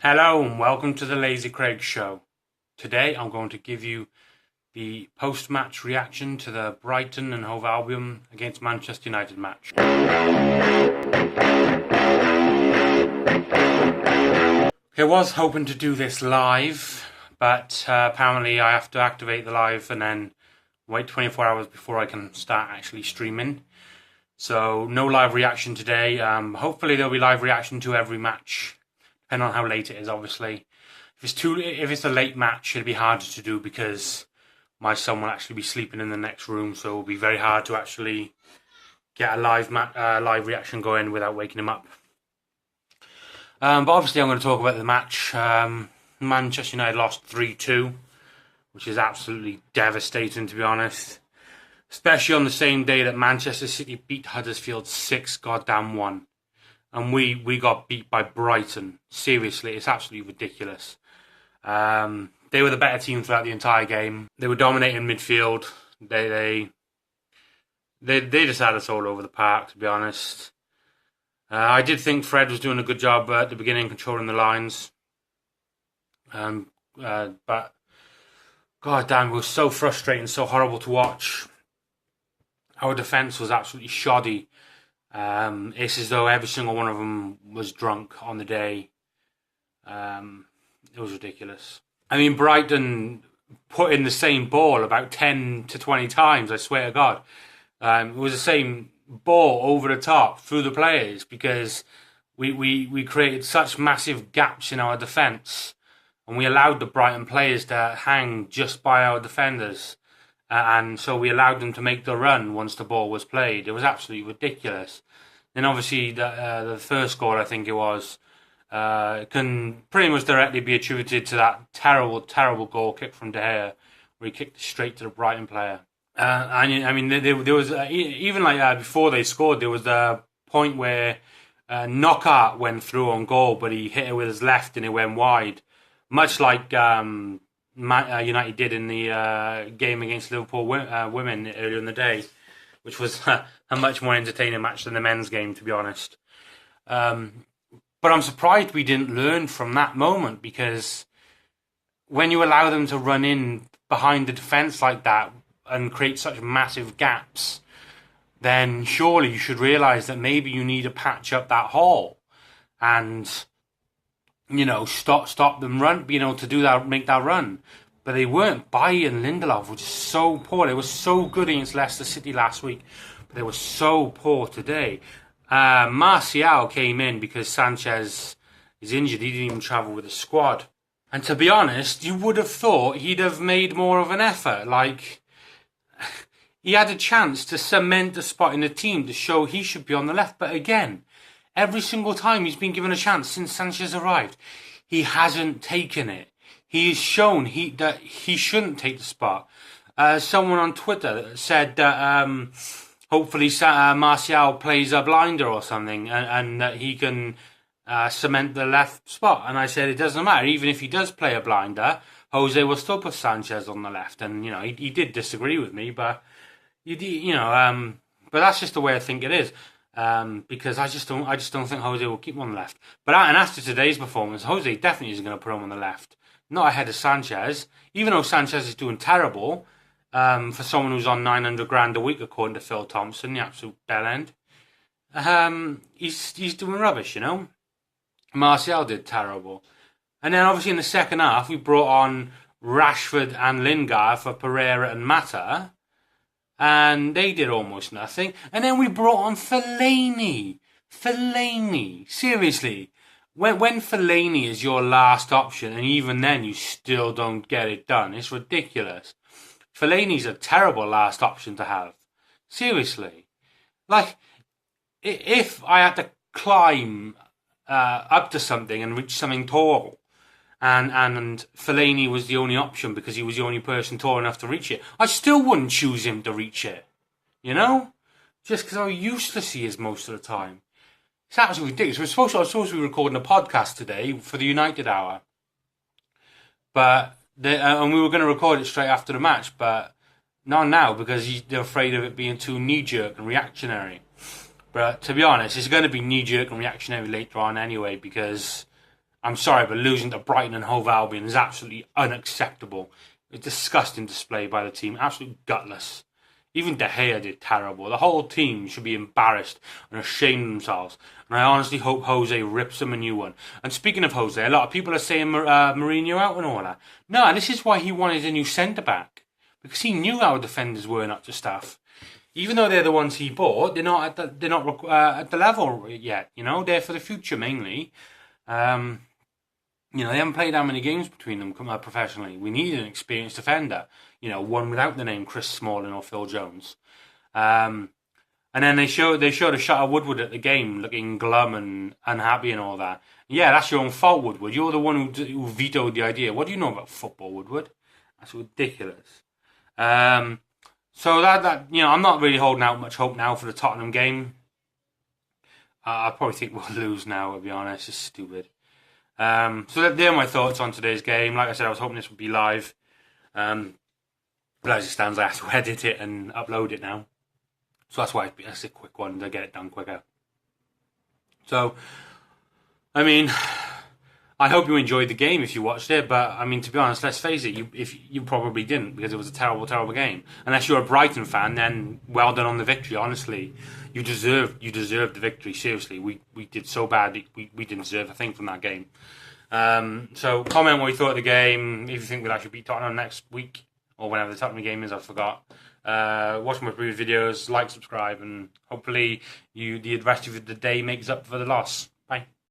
Hello and welcome to the Lazy Craig Show. Today I'm going to give you the post-match reaction to the Brighton and Hove Albion against Manchester United match. I was hoping to do this live, but apparently I have to activate the live and then wait 24 hours before I can start actually streaming. So no live reaction today. Hopefully there'll be live reaction to every match, depending on how late it is, obviously. If it's a late match, it'll be harder to do because my son will actually be sleeping in the next room, so it'll be very hard to actually get a live reaction going without waking him up. But obviously I'm going to talk about the match. Manchester United lost 3-2, which is absolutely devastating, to be honest. Especially on the same day that Manchester City beat Huddersfield 6-1. And we got beat by Brighton. Seriously, it's absolutely ridiculous. They were the better team throughout the entire game. They were dominating midfield. They just had us all over the park, to be honest. I did think Fred was doing a good job at the beginning, controlling the lines. But god damn, it was so frustrating, so horrible to watch. Our defence was absolutely shoddy. It's as though every single one of them was drunk on the day. It was ridiculous. I mean, Brighton put in the same ball about 10 to 20 times, I swear to God. It was the same ball over the top through the players because we created such massive gaps in our defence and we allowed the Brighton players to hang just by our defenders. And so we allowed them to make the run once the ball was played. It was absolutely ridiculous. Then obviously the first goal, I think it was, can pretty much directly be attributed to that terrible goal kick from De Gea, where he kicked straight to the Brighton player. And I mean, there was even before they scored, there was the point where Knockaert went through on goal, but he hit it with his left and it went wide, much like United did in the game against Liverpool women earlier in the day, which was a much more entertaining match than the men's game, to be honest. But I'm surprised we didn't learn from that moment, because when you allow them to run in behind the defence like that and create such massive gaps, then surely you should realise that maybe you need to patch up that hole and, you know, stop them being able to do that, make that run. But they weren't. Bailly and Lindelof were just so poor. They were so good against Leicester City last week, but they were so poor today. Martial came in because Sanchez is injured. He didn't even travel with the squad. And to be honest, you would have thought he'd have made more of an effort. Like, he had a chance to cement a spot in the team to show he should be on the left. But again, every single time he's been given a chance since Sanchez arrived, he hasn't taken it. He has shown that he shouldn't take the spot. Someone on Twitter said that hopefully Martial plays a blinder or something and that he can cement the left spot. And I said it doesn't matter. Even if he does play a blinder, Jose will still put Sanchez on the left. And, you know, he did disagree with me, but, but that's just the way I think it is. Because I just don't think Jose will keep him on the left. But after today's performance, Jose definitely isn't going to put him on the left. Not ahead of Sanchez, even though Sanchez is doing terrible for someone who's on 900 grand a week, according to Phil Thompson, the absolute bellend. He's doing rubbish, you know. Martial did terrible, and then obviously in the second half we brought on Rashford and Lingard for Pereira and Mata, and they did almost nothing. And then we brought on Fellaini. Seriously. When Fellaini is your last option, and even then you still don't get it done, it's ridiculous. Fellaini's a terrible last option to have. Seriously. Like, if I had to climb up to something and reach something tall, and Fellaini was the only option because he was the only person tall enough to reach it, I still wouldn't choose him to reach it. You know? Just because how useless he is most of the time. It's absolutely ridiculous. I was supposed to be recording a podcast today for the United Hour, but and we were going to record it straight after the match, but not now because they're afraid of it being too knee-jerk and reactionary. But to be honest, it's going to be knee-jerk and reactionary later on anyway, because I'm sorry, but losing to Brighton and Hove Albion is absolutely unacceptable. A disgusting display by the team, absolutely gutless. Even De Gea did terrible. The whole team should be embarrassed and ashamed of themselves. And I honestly hope Jose rips them a new one. And speaking of Jose, a lot of people are saying Mourinho out and all that. No, this is why he wanted a new centre-back. Because he knew our defenders weren't up to stuff. Even though they're the ones he bought, they're not at the level yet. You know, they're for the future mainly. They haven't played that many games between them professionally. We need an experienced defender. One without the name Chris Smalling or Phil Jones. And then they showed a shot of Woodward at the game, looking glum and unhappy and all that. Yeah, that's your own fault, Woodward. You're the one who vetoed the idea. What do you know about football, Woodward? That's ridiculous. So that I'm not really holding out much hope now for the Tottenham game. I probably think we'll lose now, to be honest. It's stupid. So they're my thoughts on today's game. Like I said, I was hoping this would be live. But as it stands, I have to edit it and upload it now. So that's why it's a quick one to get it done quicker. So, I mean, I hope you enjoyed the game if you watched it. But, I mean, to be honest, let's face it, you probably didn't, because it was a terrible, terrible game. Unless you're a Brighton fan, then well done on the victory, honestly. You deserved the victory, seriously. We did so bad, we didn't deserve a thing from that game. So comment what you thought of the game, if you think we'll actually beat Tottenham next week, or whenever the Tottenham game is, I forgot. Watch my previous videos, like, subscribe, and hopefully the rest of the day makes up for the loss.